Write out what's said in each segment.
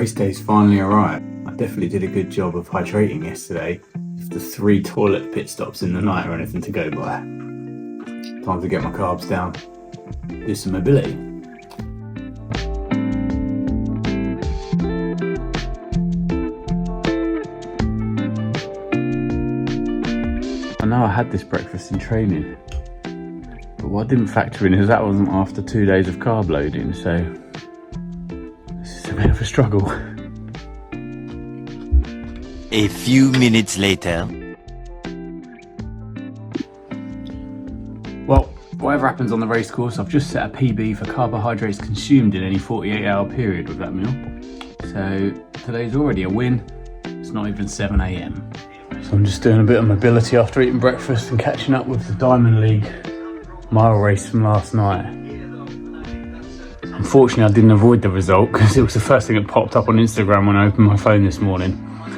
race day's finally arrived. I definitely did a good job of hydrating yesterday, with the 3 toilet pit stops in the night or anything to go by. Time to get my carbs down, do some mobility. I know I had this breakfast in training, but what I didn't factor in is that wasn't after 2 days of carb loading, so this is a bit of a struggle. A few minutes later. Well, whatever happens on the race course, I've just set a PB for carbohydrates consumed in any 48-hour period with that meal. So today's already a win. It's not even 7 AM. So I'm just doing a bit of mobility after eating breakfast and catching up with the Diamond League mile race from last night. Unfortunately, I didn't avoid the result because it was the first thing that popped up on Instagram when I opened my phone this morning.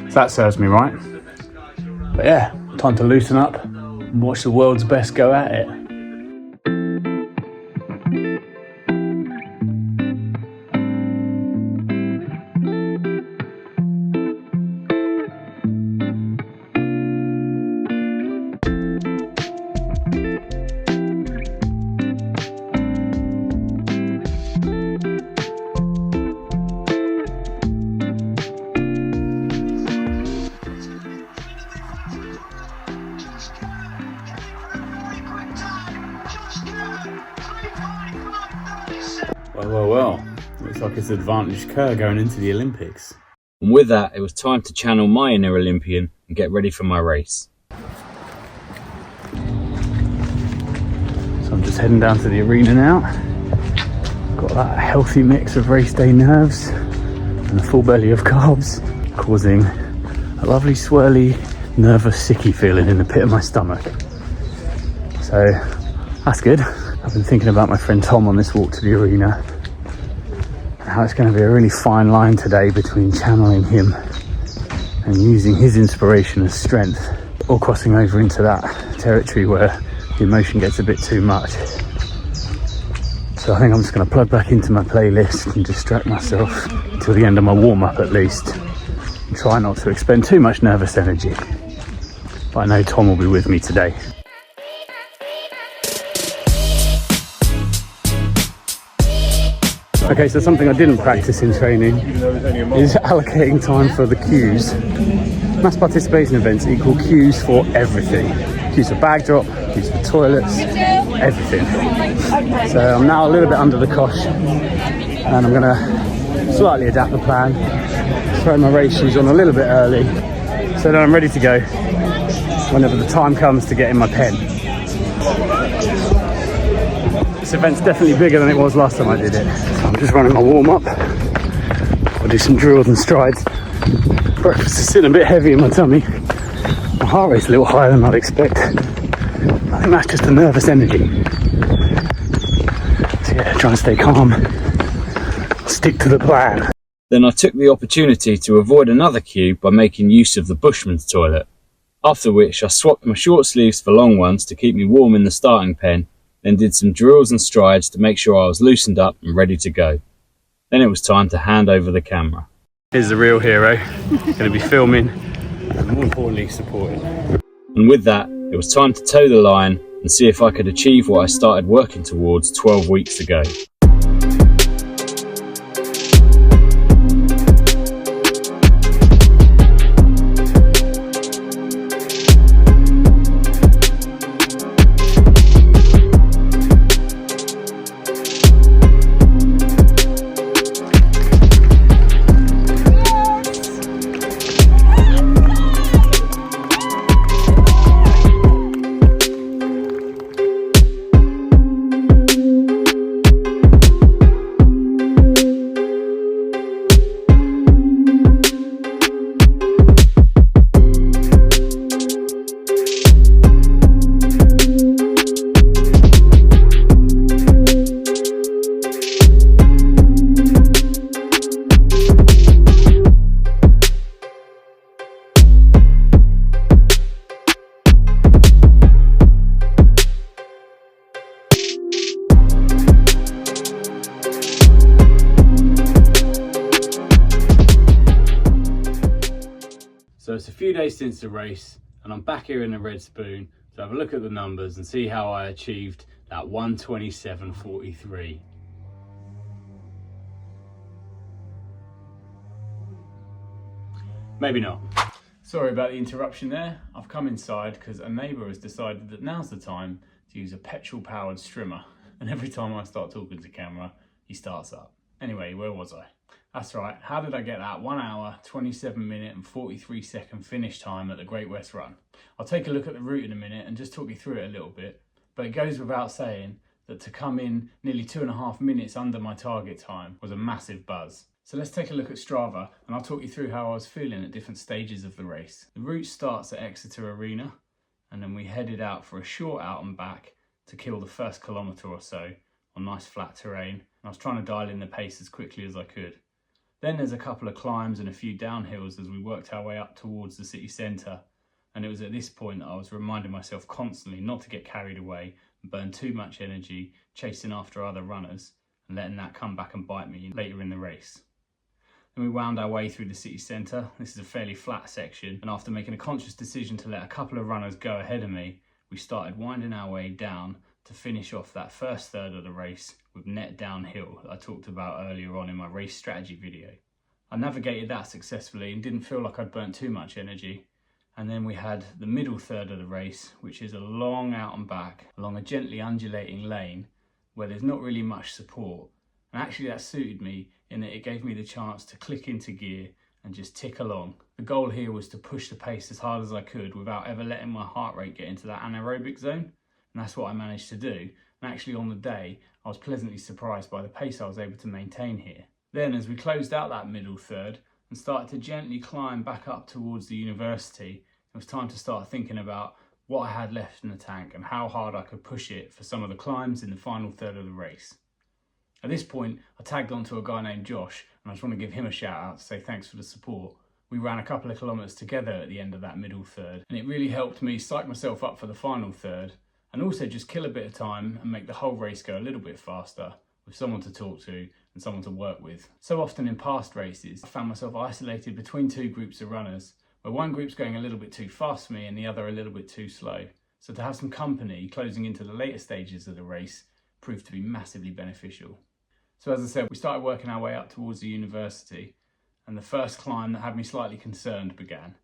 So that serves me right. But yeah, time to loosen up and watch the world's best go at it. Well, looks like it's advantage Kerr going into the Olympics. And with that, it was time to channel my inner Olympian and get ready for my race. So I'm just heading down to the arena now. Got that healthy mix of race day nerves and a full belly of carbs, causing a lovely swirly, nervous, sicky feeling in the pit of my stomach. So that's good. I've been thinking about my friend Tom on this walk to the arena, and how it's going to be a really fine line today between channeling him and using his inspiration as strength, or crossing over into that territory where the emotion gets a bit too much. So I think I'm just going to plug back into my playlist and distract myself until the end of my warm-up at least, and try not to expend too much nervous energy. But I know Tom will be with me today. Okay, so something I didn't practice in training is allocating time for the cues. Mass participation events equal cues for everything. Cues for bag drop, cues for toilets, everything. So I'm now a little bit under the cosh, and I'm gonna slightly adapt the plan, throw my race shoes on a little bit early, so that I'm ready to go whenever the time comes to get in my pen. This event's definitely bigger than it was last time I did it. So I'm just running my warm-up. I'll do some drills and strides. Breakfast is sitting a bit heavy in my tummy. My heart rate's a little higher than I'd expect. I think that's just a nervous energy. So yeah, try and stay calm. Stick to the plan. Then I took the opportunity to avoid another cue by making use of the bushman's toilet. After which I swapped my short sleeves for long ones to keep me warm in the starting pen, then did some drills and strides to make sure I was loosened up and ready to go. Then it was time to hand over the camera. Here's the real hero, going to be filming and more importantly supporting. And with that, it was time to toe the line and see if I could achieve what I started working towards 12 weeks ago. So it's a few days since the race and I'm back here in the Red Spoon to have a look at the numbers and see how I achieved that 1:27:43. Maybe not. Sorry about the interruption there. I've come inside because a neighbour has decided that now's the time to use a petrol powered strimmer, and every time I start talking to camera he starts up. Anyway, where was I? That's right, how did I get that 1 hour, 27 minute and 43 second finish time at the Great West Run? I'll take a look at the route in a minute and just talk you through it a little bit, but it goes without saying that to come in nearly 2.5 minutes under my target time was a massive buzz. So let's take a look at Strava and I'll talk you through how I was feeling at different stages of the race. The route starts at Exeter Arena and then we headed out for a short out and back to kill the first kilometre or so on nice flat terrain. I was trying to dial in the pace as quickly as I could. Then there's a couple of climbs and a few downhills as we worked our way up towards the city centre, and it was at this point that I was reminding myself constantly not to get carried away and burn too much energy chasing after other runners and letting that come back and bite me later in the race. Then we wound our way through the city centre. This is a fairly flat section, and after making a conscious decision to let a couple of runners go ahead of me, we started winding our way down to finish off that first third of the race with net downhill that I talked about earlier on in my race strategy video. I navigated that successfully and didn't feel like I'd burnt too much energy. And then we had the middle third of the race, which is a long out and back along a gently undulating lane where there's not really much support. And actually that suited me in that it gave me the chance to click into gear and just tick along. The goal here was to push the pace as hard as I could without ever letting my heart rate get into that anaerobic zone. And that's what I managed to do. And actually on the day, I was pleasantly surprised by the pace I was able to maintain here. Then as we closed out that middle third and started to gently climb back up towards the university, it was time to start thinking about what I had left in the tank and how hard I could push it for some of the climbs in the final third of the race. At this point, I tagged onto a guy named Josh, and I just want to give him a shout out to say thanks for the support. We ran a couple of kilometres together at the end of that middle third, and it really helped me psych myself up for the final third, and also just kill a bit of time and make the whole race go a little bit faster with someone to talk to and someone to work with. So often in past races, I found myself isolated between two groups of runners, where one group's going a little bit too fast for me and the other a little bit too slow. So to have some company closing into the later stages of the race proved to be massively beneficial. So as I said, we started working our way up towards the university, and the first climb that had me slightly concerned began.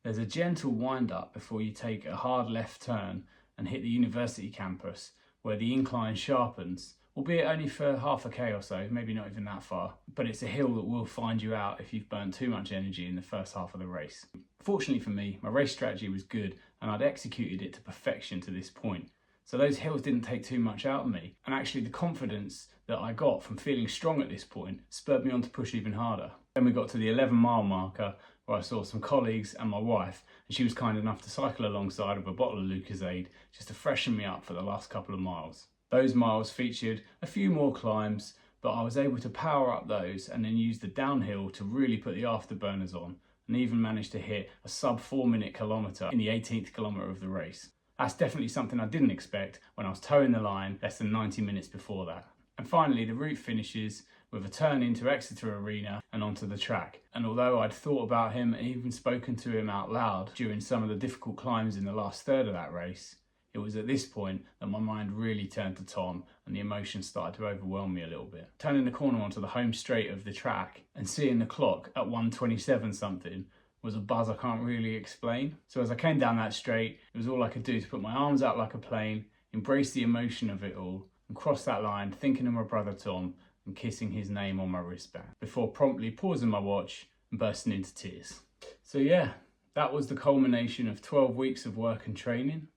There's a gentle wind up before you take a hard left turn and hit the university campus, where the incline sharpens, albeit only for half a K or so, maybe not even that far, but it's a hill that will find you out if you've burnt too much energy in the first half of the race. Fortunately for me, my race strategy was good and I'd executed it to perfection to this point. So those hills didn't take too much out of me, and actually the confidence that I got from feeling strong at this point spurred me on to push even harder. Then we got to the 11-mile marker where I saw some colleagues and my wife, and she was kind enough to cycle alongside with a bottle of Lucozade just to freshen me up for the last couple of miles. Those miles featured a few more climbs, but I was able to power up those and then use the downhill to really put the afterburners on, and even managed to hit a sub 4-minute kilometre in the 18th kilometre of the race. That's definitely something I didn't expect when I was towing the line less than 90 minutes before that. And finally, the route finishes with a turn into Exeter Arena and onto the track. And although I'd thought about him and even spoken to him out loud during some of the difficult climbs in the last third of that race, it was at this point that my mind really turned to Tom and the emotions started to overwhelm me a little bit. Turning the corner onto the home straight of the track and seeing the clock at 1:27 something was a buzz I can't really explain. So as I came down that straight, it was all I could do to put my arms out like a plane, embrace the emotion of it all, and cross that line thinking of my brother Tom and kissing his name on my wristband, before promptly pausing my watch and bursting into tears. So yeah, that was the culmination of 12 weeks of work and training,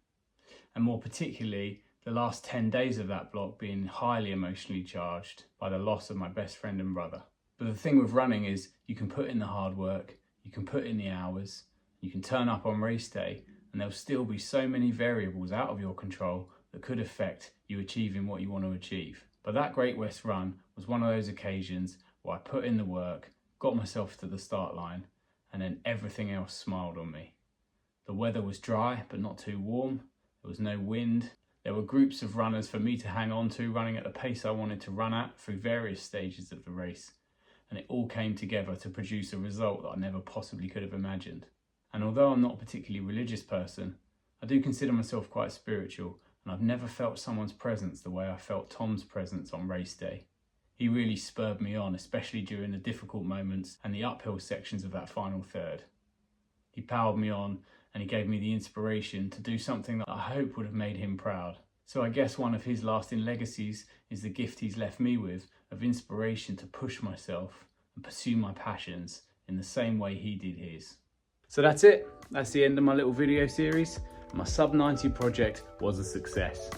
and more particularly the last 10 days of that block being highly emotionally charged by the loss of my best friend and brother. But the thing with running is you can put in the hard work, you can put in the hours, you can turn up on race day, and there'll still be so many variables out of your control that could affect you achieving what you want to achieve. But that Great West Run was one of those occasions where I put in the work, got myself to the start line, and then everything else smiled on me. The weather was dry but not too warm, there was no wind, there were groups of runners for me to hang on to running at the pace I wanted to run at through various stages of the race, and it all came together to produce a result that I never possibly could have imagined. And although I'm not a particularly religious person, I do consider myself quite spiritual, and I've never felt someone's presence the way I felt Tom's presence on race day. He really spurred me on, especially during the difficult moments and the uphill sections of that final third. He powered me on, and he gave me the inspiration to do something that I hope would have made him proud. So I guess one of his lasting legacies is the gift he's left me with of inspiration to push myself and pursue my passions in the same way he did his. So that's it. That's the end of my little video series. My sub 90 project was a success.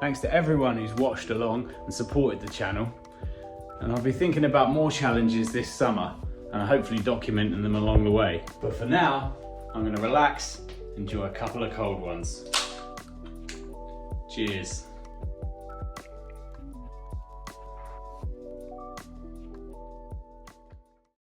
Thanks to everyone who's watched along and supported the channel. And I'll be thinking about more challenges this summer and hopefully documenting them along the way. But for now, I'm going to relax, enjoy a couple of cold ones. Cheers.